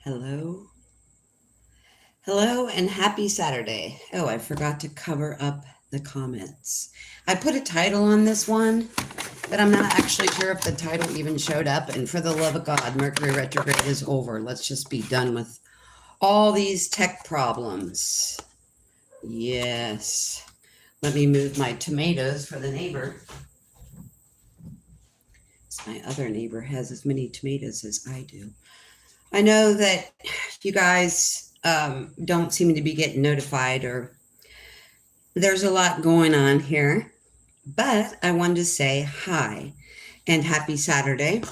Hello. Hello and happy Saturday. Oh, I forgot to cover up the comments. I put a title on this one, but I'm not actually sure if the title even showed up. And for the love of God, Mercury retrograde is over. Let's just be done with all these tech problems. Yes. Let me move my tomatoes for the neighbor. My other neighbor has as many tomatoes as I do. I know that you guys don't seem to be getting notified, or there's a lot going on here, but I wanted to say hi and happy Saturday.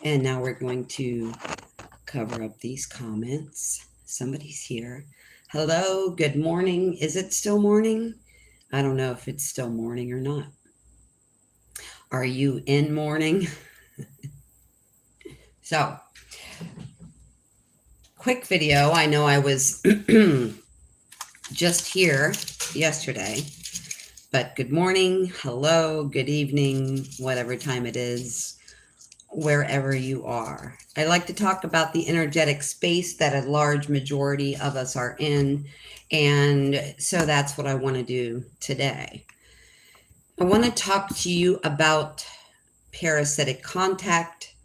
And now we're going to cover up these comments. Somebody's here. Hello, good morning. Is it still morning? I don't know if it's still morning or not. Are you in morning? So, quick video. I know I was just here yesterday, but good morning, hello, good evening, whatever time it is, wherever you are. I like to talk about the energetic space that a large majority of us are in, and so that's what I want to do today. I want to talk to you about parasitic contact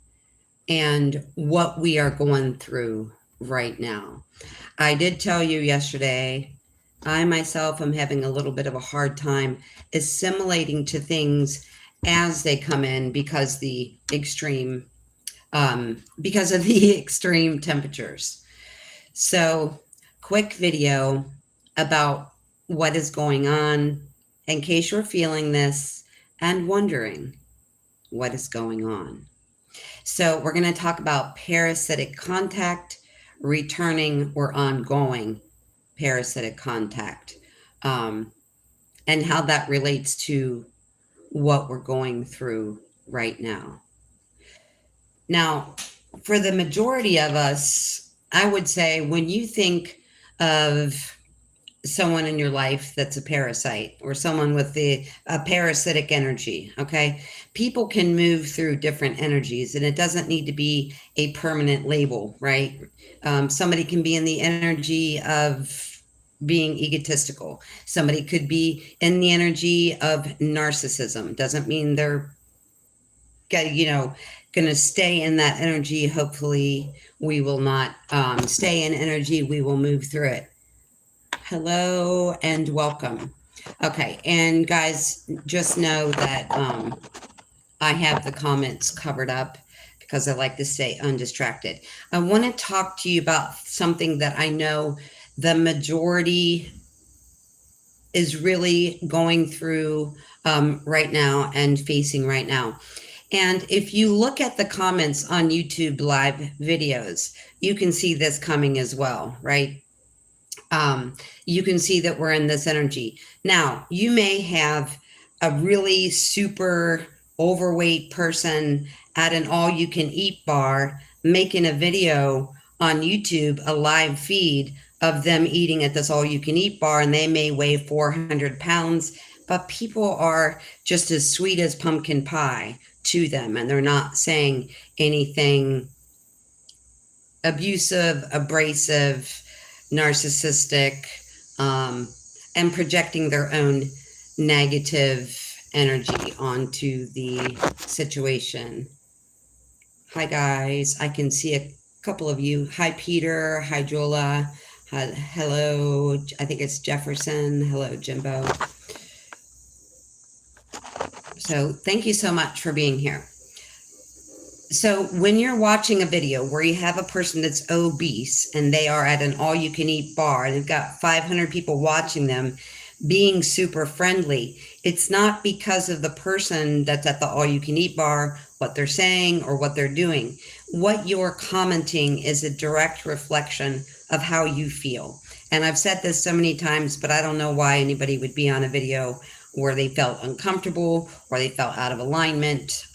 and what we are going through right now. I did tell you yesterday, I myself am having a little bit of a hard time assimilating to things as they come in because of the extreme temperatures. So, quick video about what is going on in case you're feeling this and wondering what is going on. So, we're going to talk about parasitic contact, returning or ongoing parasitic contact, and how that relates to what we're going through right now. Now, for the majority of us, I would say when you think of someone in your life that's a parasite or someone with a parasitic energy, okay, people can move through different energies, and it doesn't need to be a permanent label, right? Somebody can be in the energy of being egotistical. Somebody could be in the energy of narcissism. Doesn't mean they're going to stay in that energy. Hopefully we will not stay in energy. We will move through it. Hello and welcome. Okay, and guys, just know that I have the comments covered up because I like to stay undistracted. I want to talk to you about something that I know the majority is really going through right now and facing right now. And if you look at the comments on YouTube live videos, you can see this coming as well, right? You can see that we're in this energy. Now, you may have a really super overweight person at an all-you-can-eat bar making a video on YouTube, a live feed of them eating at this all-you-can-eat bar, and they may weigh 400 pounds, but people are just as sweet as pumpkin pie to them, and they're not saying anything abusive, abrasive, narcissistic, and projecting their own negative energy onto the situation. Hi guys, I can see a couple of you. Hi Peter, hi Jola, hello, I think it's Jefferson, hello Jimbo. So thank you so much for being here. So when you're watching a video where you have a person that's obese and they are at an all-you-can-eat bar and they've got 500 people watching them being super friendly, it's not because of the person that's at the all-you-can-eat bar, what they're saying or what they're doing. What you're commenting is a direct reflection of how you feel. And I've said this so many times, but I don't know why anybody would be on a video where they felt uncomfortable or they felt out of alignment,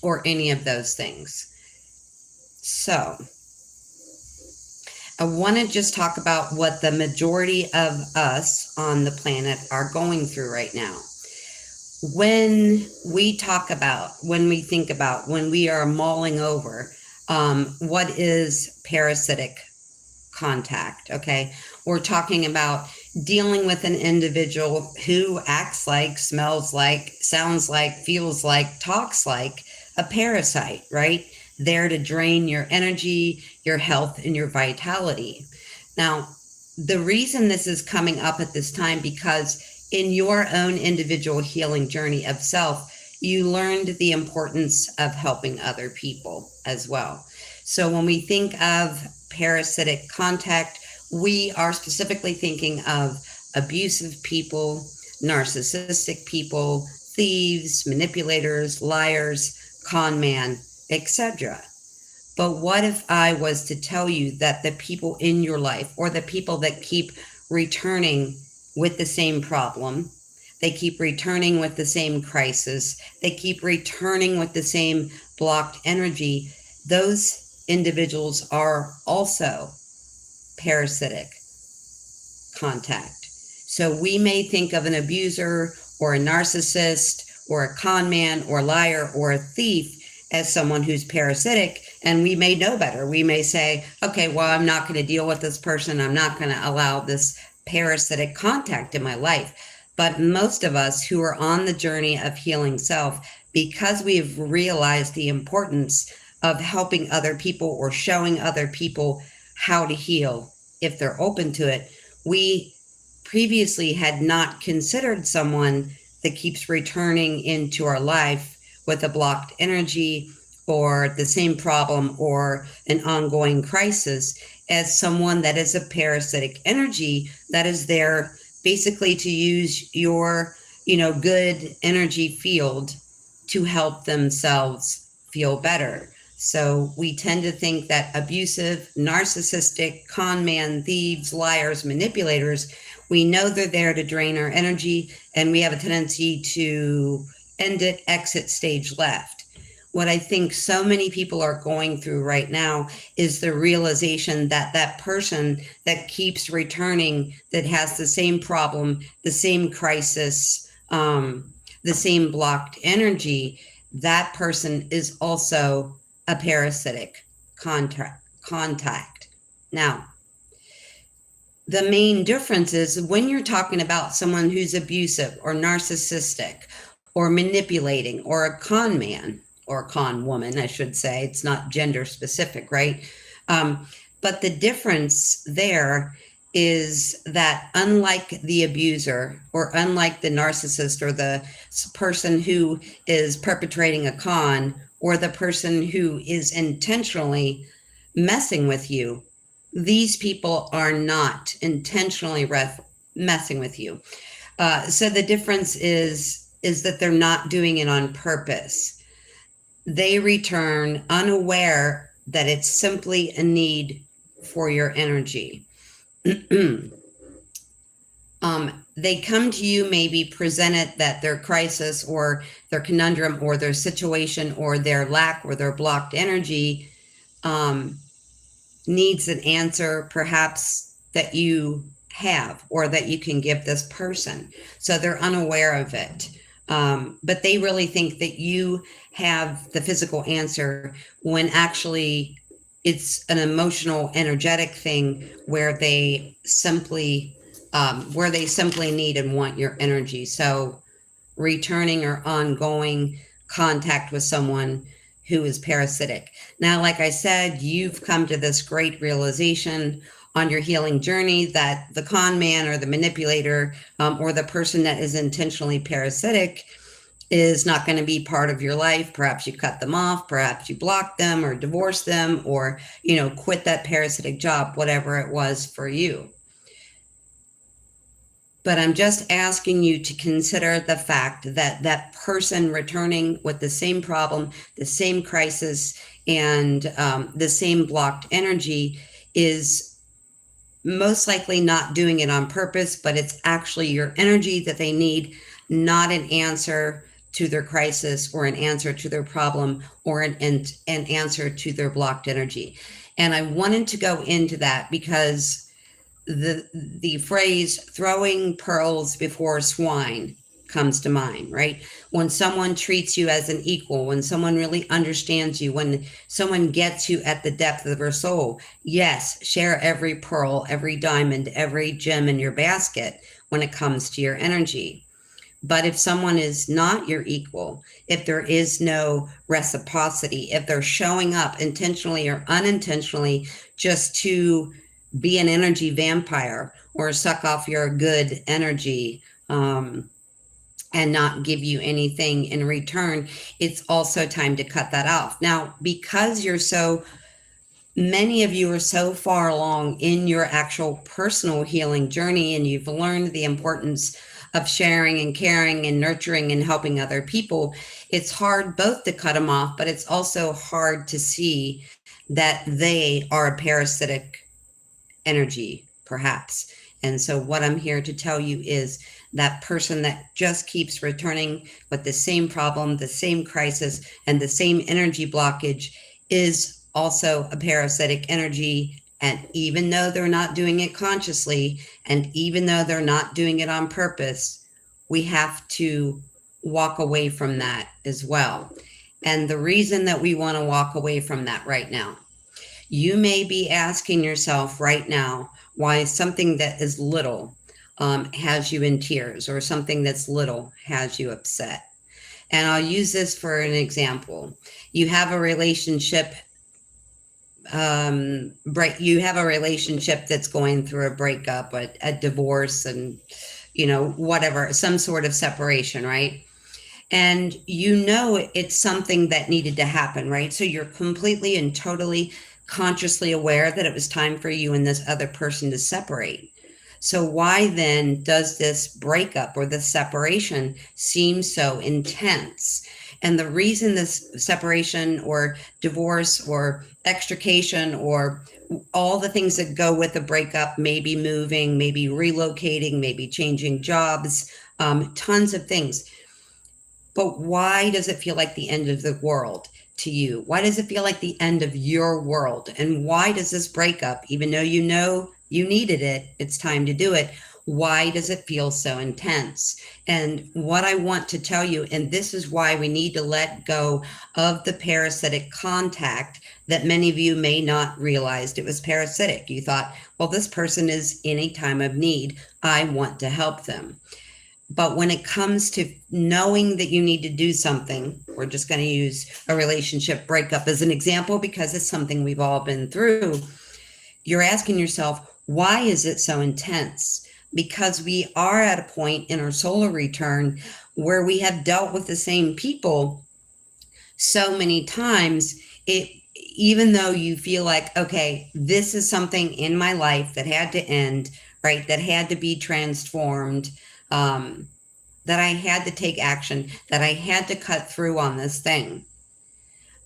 or any of those things. So I want to just talk about what the majority of us on the planet are going through right now. When we talk about, when we think about, when we are mulling over What is parasitic contact? Okay. We're talking about dealing with an individual who acts like, smells like, sounds like, feels like, talks like a parasite, right? There to drain your energy, your health, and your vitality. Now, the reason this is coming up at this time, because in your own individual healing journey of self, you learned the importance of helping other people as well. So when we think of parasitic contact, we are specifically thinking of abusive people, narcissistic people, thieves, manipulators, liars, con man, etc. But what if I was to tell you that the people in your life, or the people that keep returning with the same problem, they keep returning with the same crisis, they keep returning with the same blocked energy, those individuals are also parasitic contact. So we may think of an abuser or a narcissist or a con man or liar or a thief as someone who's parasitic, and we may know better. We may say, okay, well, I'm not going to deal with this person. I'm not going to allow this parasitic contact in my life. But most of us who are on the journey of healing self, because we've realized the importance of helping other people or showing other people how to heal if they're open to it, we previously had not considered someone that keeps returning into our life with a blocked energy or the same problem or an ongoing crisis as someone that is a parasitic energy that is there basically to use your, good energy field to help themselves feel better. So we tend to think that abusive, narcissistic, con man, thieves, liars, manipulators, we know they're there to drain our energy, and we have a tendency to end it, exit, stage left. What I think so many people are going through right now is the realization that that person that keeps returning, that has the same problem, the same crisis, the same blocked energy, that person is also a parasitic contact. Now, the main difference is when you're talking about someone who's abusive or narcissistic or manipulating or a con man or a con woman, I should say, it's not gender specific, right? But the difference there is that unlike the abuser or unlike the narcissist or the person who is perpetrating a con or the person who is intentionally messing with you, these people are not intentionally messing with you. So the difference is that they're not doing it on purpose. They return unaware that it's simply a need for your energy. They come to you, maybe presented that their crisis or their conundrum or their situation or their lack or their blocked energy needs an answer perhaps that you have or that you can give this person. So they're unaware of it. But they really think that you have the physical answer when actually it's an emotional, energetic thing where they simply need and want your energy. So returning or ongoing contact with someone who is parasitic. Now, like I said, you've come to this great realization on your healing journey that the con man or the manipulator or the person that is intentionally parasitic is not going to be part of your life. Perhaps you cut them off, perhaps you block them or divorce them or, quit that parasitic job, whatever it was for you. But I'm just asking you to consider the fact that that person returning with the same problem, the same crisis, and the same blocked energy is most likely not doing it on purpose, but it's actually your energy that they need, not an answer to their crisis or an answer to their problem or an answer to their blocked energy. And I wanted to go into that because the phrase throwing pearls before swine comes to mind, right? When someone treats you as an equal, when someone really understands you, when someone gets you at the depth of their soul, yes, share every pearl, every diamond, every gem in your basket when it comes to your energy. But if someone is not your equal, if there is no reciprocity, if they're showing up intentionally or unintentionally just to be an energy vampire or suck off your good energy, and not give you anything in return, it's also time to cut that off. Now, because many of you are so far along in your actual personal healing journey, and you've learned the importance of sharing and caring and nurturing and helping other people, it's hard both to cut them off, but it's also hard to see that they are a parasitic energy, perhaps. And so what I'm here to tell you is that person that just keeps returning with the same problem, the same crisis, and the same energy blockage is also a parasitic energy. And even though they're not doing it consciously, and even though they're not doing it on purpose, we have to walk away from that as well. And the reason that we want to walk away from that right now, you may be asking yourself right now why something that is little has you in tears, or something that's little has you upset. And I'll use this for an example. You have a relationship, you have a relationship that's going through a breakup, a divorce, and whatever, some sort of separation, right? And it's something that needed to happen, right? So you're completely and totally consciously aware that it was time for you and this other person to separate. So why then does this breakup or this separation seem so intense? And the reason this separation or divorce or extrication or all the things that go with a breakup, maybe moving, maybe relocating, maybe changing jobs, tons of things. But why does it feel like the end of the world to you? Why does it feel like the end of your world? And why does this breakup, even though you know you needed it, it's time to do it, why does it feel so intense? And what I want to tell you, and this is why we need to let go of the parasitic contact that many of you may not realize it was parasitic. You thought, well, this person is in a time of need, I want to help them. But when it comes to knowing that you need to do something, we're just going to use a relationship breakup as an example because it's something we've all been through. You're asking yourself, why is it so intense? Because we are at a point in our solar return where we have dealt with the same people so many times, even though you feel like, okay, this is something in my life that had to end, right? That had to be transformed. That I had to take action, that I had to cut through on this thing.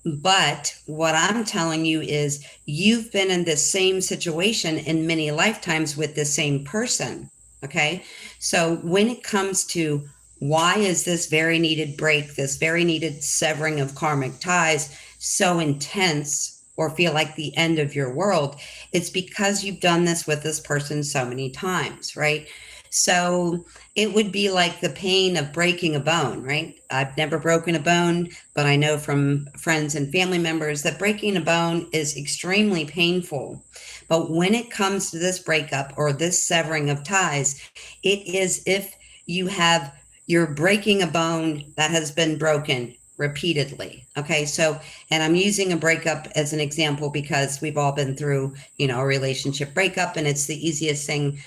But what I'm telling you is you've been in this same situation in many lifetimes with the same person. Okay. So when it comes to why is this very needed break, this very needed severing of karmic ties so intense or feel like the end of your world, it's because you've done this with this person so many times, right? So it would be like the pain of breaking a bone, right? I've never broken a bone, but I know from friends and family members that breaking a bone is extremely painful. But when it comes to this breakup or this severing of ties, it is if you're breaking a bone that has been broken repeatedly. Okay. So, and I'm using a breakup as an example because we've all been through, a relationship breakup, and it's the easiest thing,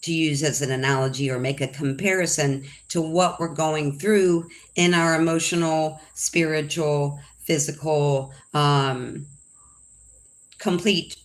to use as an analogy or make a comparison to what we're going through in our emotional, spiritual, physical, complete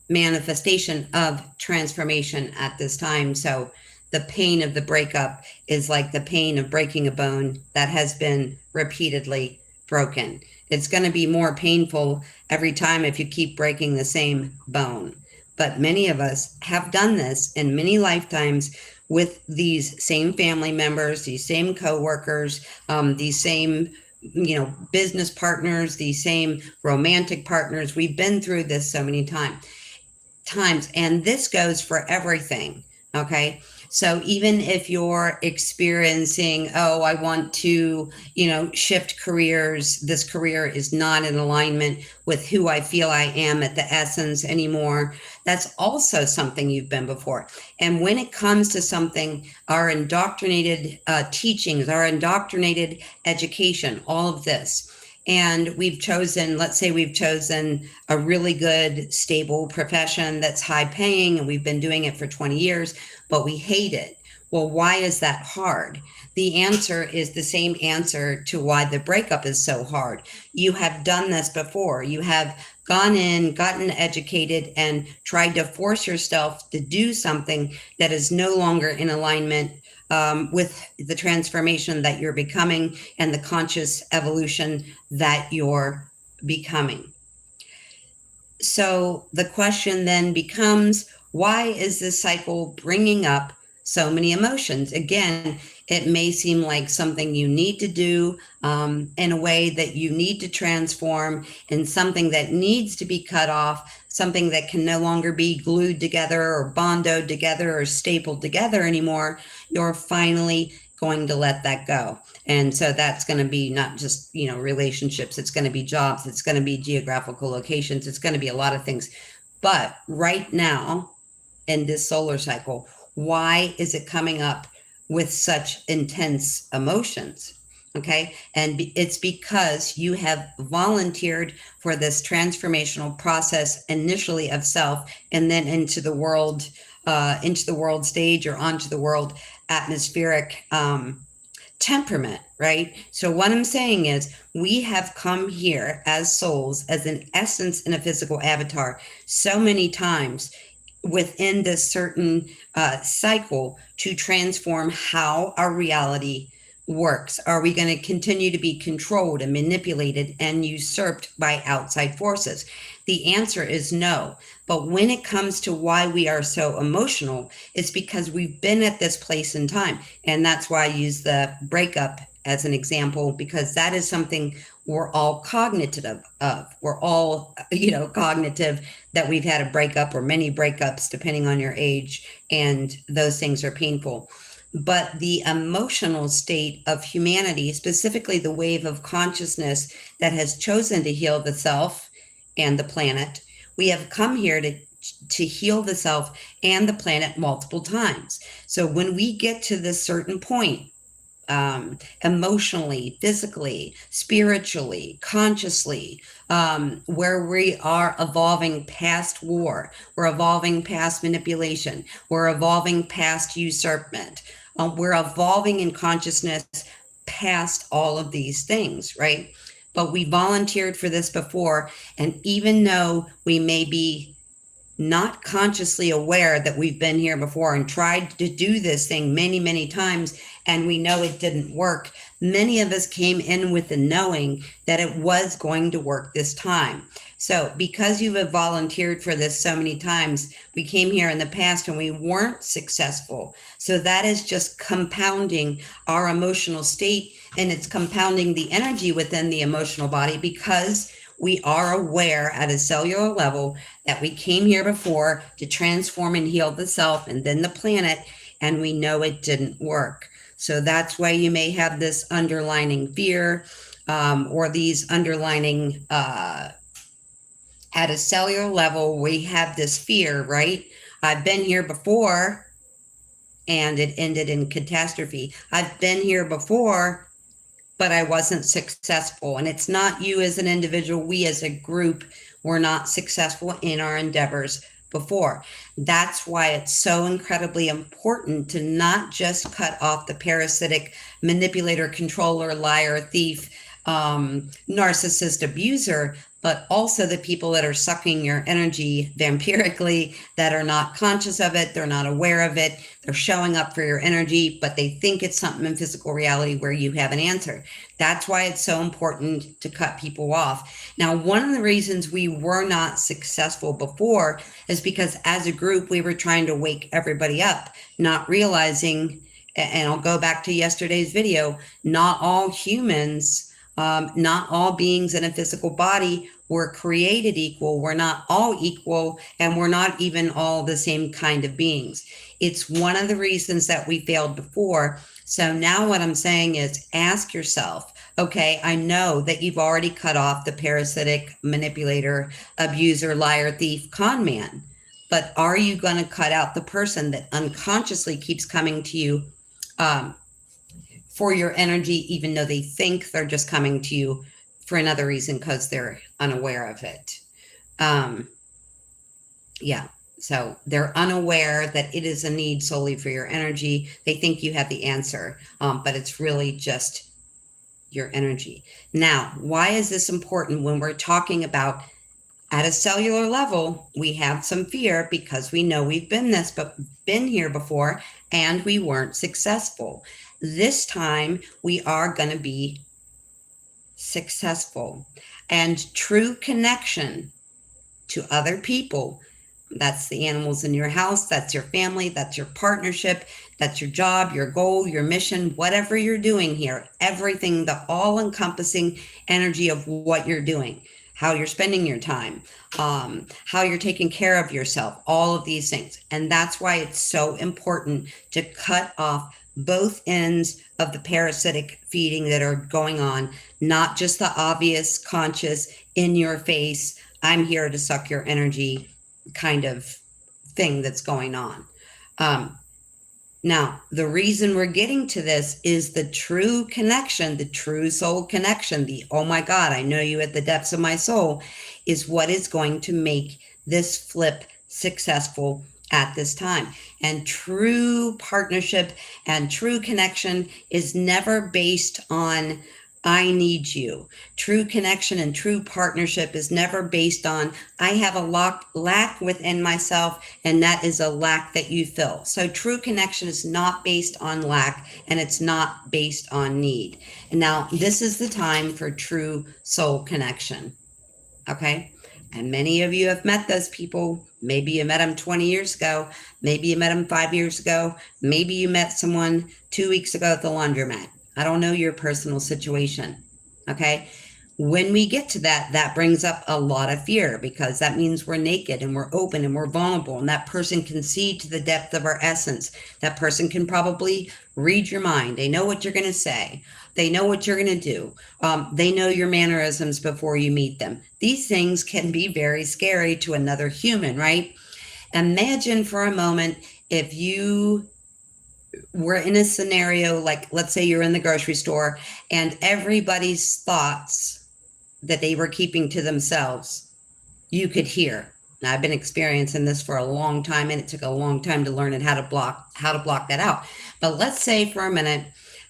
manifestation of transformation at this time. So the pain of the breakup is like the pain of breaking a bone that has been repeatedly broken. It's going to be more painful every time if you keep breaking the same bone. But many of us have done this in many lifetimes with these same family members, these same coworkers, these same, business partners, these same romantic partners. We've been through this so many times, and this goes for everything. Okay. So even if you're experiencing, oh, I want to, shift careers, this career is not in alignment with who I feel I am at the essence anymore, that's also something you've been before. And when it comes to something, our indoctrinated teachings, our indoctrinated education, all of this, and we've chosen, let's say we've chosen a really good, stable profession that's high paying, and we've been doing it for 20 years, but we hate it. Well, why is that hard? The answer is the same answer to why the breakup is so hard. You have done this before. You have gone in, gotten educated, and tried to force yourself to do something that is no longer in alignment with the transformation that you're becoming and the conscious evolution that you're becoming. So the question then becomes, why is this cycle bringing up so many emotions? Again, it may seem like something you need to do in a way that you need to transform, and something that needs to be cut off, something that can no longer be glued together or bondoed together or stapled together anymore. You're finally going to let that go. And so that's going to be not just, relationships. It's going to be jobs. It's going to be geographical locations. It's going to be a lot of things. But right now in this solar cycle, why is it coming up with such intense emotions? Okay. And it's because you have volunteered for this transformational process initially of self, and then into the world stage, or onto the world atmospheric temperament, right? So what I'm saying is, we have come here as souls, as an essence in a physical avatar, so many times within this certain cycle to transform how our reality works. Are we going to continue to be controlled and manipulated and usurped by outside forces? The answer is no. But when it comes to why we are so emotional, it's because we've been at this place in time. And that's why I use the breakup as an example, because that is something we're all cognitive of. We're all, cognitive that we've had a breakup or many breakups, depending on your age, and those things are painful. But the emotional state of humanity, specifically the wave of consciousness that has chosen to heal the self and the planet, we have come here to heal the self and the planet multiple times. So when we get to this certain point, emotionally, physically, spiritually, consciously, where we are evolving past war, we're evolving past manipulation, we're evolving past usurpment, we're evolving in consciousness past all of these things, right? But we volunteered for this before, and even though we may be not consciously aware that we've been here before and tried to do this thing many, many times, and we know it didn't work, many of us came in with the knowing that it was going to work this time. So because you have volunteered for this so many times, we came here in the past and we weren't successful. So that is just compounding our emotional state, and it's compounding the energy within the emotional body, because we are aware at a cellular level that we came here before to transform and heal the self and then the planet, and we know it didn't work. So that's why you may have this underlining fear, or these underlining, at a cellular level, we have this fear, right? I've been here before and it ended in catastrophe. I've been here before, but I wasn't successful. And it's not you as an individual. We as a group were not successful in our endeavors before. That's why it's so incredibly important to not just cut off the parasitic manipulator, controller, liar, thief, narcissist, abuser, but also the people that are sucking your energy vampirically, that are not conscious of it, they're not aware of it, they're showing up for your energy, but they think it's something in physical reality where you have an answer. That's why it's so important to cut people off. Now, one of the reasons we were not successful before is because as a group, we were trying to wake everybody up, not realizing, and I'll go back to yesterday's video, not all humans, not all beings in a physical body We're created equal. We're not all equal, and we're not even all the same kind of beings. It's one of the reasons that we failed before. So now what I'm saying is ask yourself, okay, I know that you've already cut off the parasitic, manipulator, abuser, liar, thief, con man, but are you going to cut out the person that unconsciously keeps coming to you for your energy, even though they think they're just coming to you for another reason because they're unaware of it? Yeah. So they're unaware that it is a need solely for your energy. They think you have the answer, but it's really just your energy. Now, why is this important when we're talking about at a cellular level? We have some fear because we know we've been here before and we weren't successful. This time we are going to be successful, and true connection to other people, that's the animals in your house, that's your family, that's your partnership, that's your job, your goal, your mission, whatever you're doing here, everything, the all-encompassing energy of what you're doing, how you're spending your time, how you're taking care of yourself, all of these things. And that's why it's so important to cut off both ends of the parasitic feeding that are going on, not just the obvious, conscious, in your face, I'm here to suck your energy kind of thing that's going on. Now, the reason we're getting to this is the true connection, the true soul connection, the, oh my God, I know you at the depths of my soul, is what is going to make this flip successful at this time. And true partnership and true connection is never based on I need you. True connection and true partnership is never based on I have a lack within myself, and that is a lack that you fill. So true connection is not based on lack, and it's not based on need. And now this is the time for true soul connection. Okay? And many of you have met those people. Maybe you met them 20 years ago. Maybe you met them 5 years ago. Maybe you met someone 2 weeks ago at the laundromat. I don't know your personal situation. Okay? When we get to that, that brings up a lot of fear, because that means we're naked and we're open and we're vulnerable, and that person can see to the depth of our essence. That person can probably read your mind. They know what you're going to say. They know what you're going to do. They know your mannerisms before you meet them. These things can be very scary to another human, right? Imagine for a moment if you were in a scenario like, let's say you're in the grocery store and everybody's thoughts that they were keeping to themselves, you could hear. Now, I've been experiencing this for a long time, and it took a long time to learn how to block that out. But let's say for a minute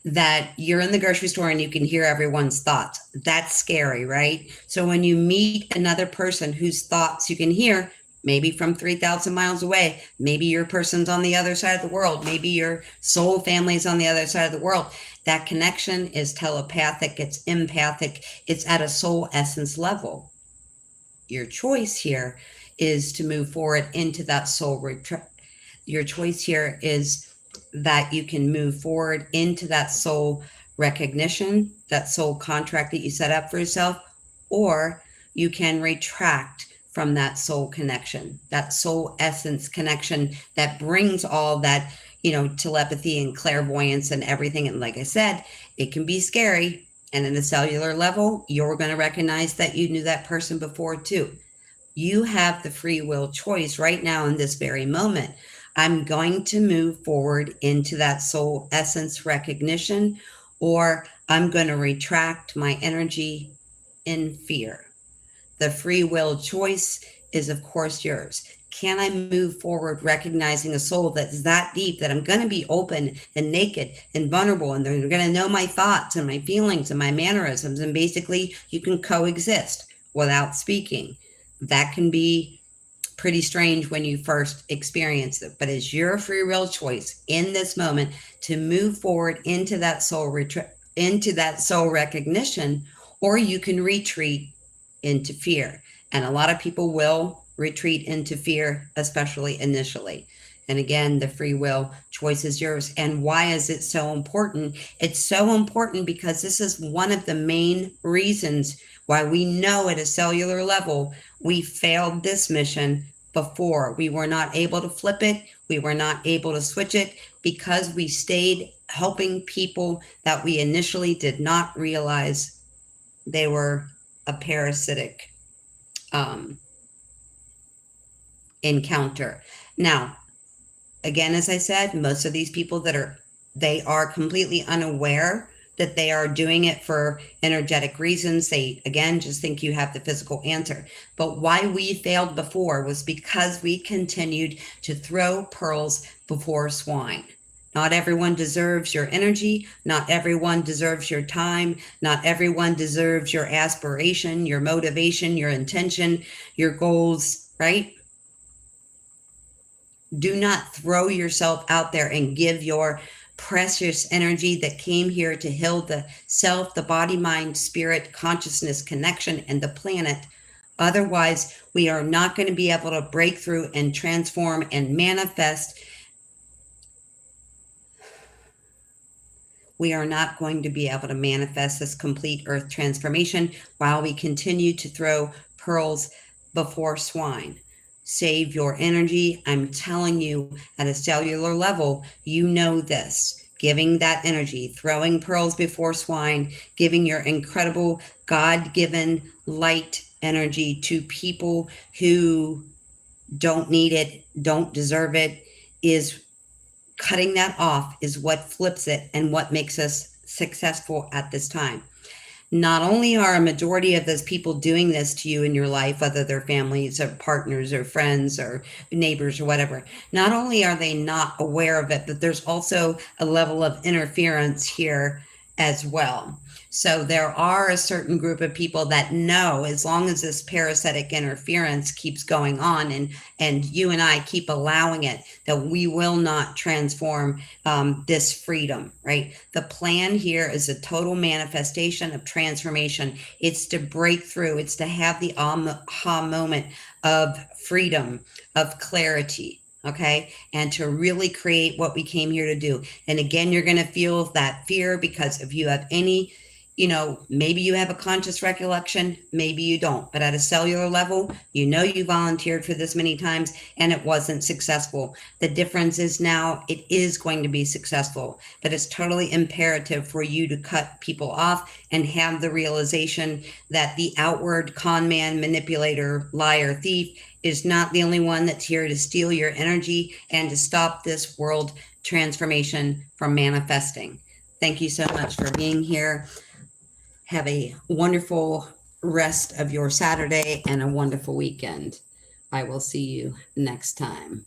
that you're in the grocery store and you can hear everyone's thoughts. That's scary, right? So when you meet another person whose thoughts you can hear, maybe from 3,000 miles away, maybe your person's on the other side of the world, maybe your soul family's on the other side of the world, that connection is telepathic, it's empathic, it's at a soul essence level. Your choice here is to move forward into that soul your choice here is that you can move forward into that soul recognition, that soul contract that you set up for yourself, or you can retract from that soul connection, that soul essence connection that brings all that, telepathy and clairvoyance and everything. And like I said, it can be scary. And in the cellular level, you're going to recognize that you knew that person before too. You have the free will choice right now in this very moment. I'm going to move forward into that soul essence recognition, or I'm going to retract my energy in fear. The free will choice is, of course, yours. Can I move forward recognizing a soul that's that deep that I'm going to be open and naked and vulnerable, and they're going to know my thoughts and my feelings and my mannerisms, and basically you can coexist without speaking. That can be pretty strange when you first experience it, but it's your free will choice in this moment to move forward into that soul recognition, or you can retreat into fear. And a lot of people will retreat into fear, especially initially. And again, the free will choice is yours. And why is it so important? It's so important because this is one of the main reasons Why we know at a cellular level we failed this mission before. We were not able to flip it. We were not able to switch it because we stayed helping people that we initially did not realize they were a parasitic encounter. Now, again, as I said, most of these people they are completely unaware that they are doing it for energetic reasons. They, again, just think you have the physical answer. But why we failed before was because we continued to throw pearls before swine. Not everyone deserves your energy. Not everyone deserves your time. Not everyone deserves your aspiration, your motivation, your intention, your goals, right? Do not throw yourself out there and give your precious energy that came here to heal the self, the body, mind, spirit, consciousness, connection, and the planet. Otherwise, we are not going to be able to break through and transform and manifest. We are not going to be able to manifest this complete earth transformation while we continue to throw pearls before swine. Save your energy. I'm telling you, at a cellular level, you know this. Giving that energy, throwing pearls before swine, giving your incredible God-given light energy to people who don't need it, don't deserve it, is cutting that off is what flips it and what makes us successful at this time. Not only are a majority of those people doing this to you in your life, whether they're families or partners or friends or neighbors or whatever, not only are they not aware of it, but there's also a level of interference here as well. So there are a certain group of people that know, as long as this parasitic interference keeps going on and you and I keep allowing it, that we will not transform this freedom, right? The plan here is a total manifestation of transformation. It's to break through. It's to have the aha moment of freedom, of clarity. Okay. And to really create what we came here to do. And again, you're going to feel that fear because if you have any, maybe you have a conscious recollection, maybe you don't, but at a cellular level, you volunteered for this many times and it wasn't successful. The difference is now it is going to be successful, but it's totally imperative for you to cut people off and have the realization that the outward con man, manipulator, liar, thief is not the only one that's here to steal your energy and to stop this world transformation from manifesting. Thank you so much for being here. Have a wonderful rest of your Saturday and a wonderful weekend. I will see you next time.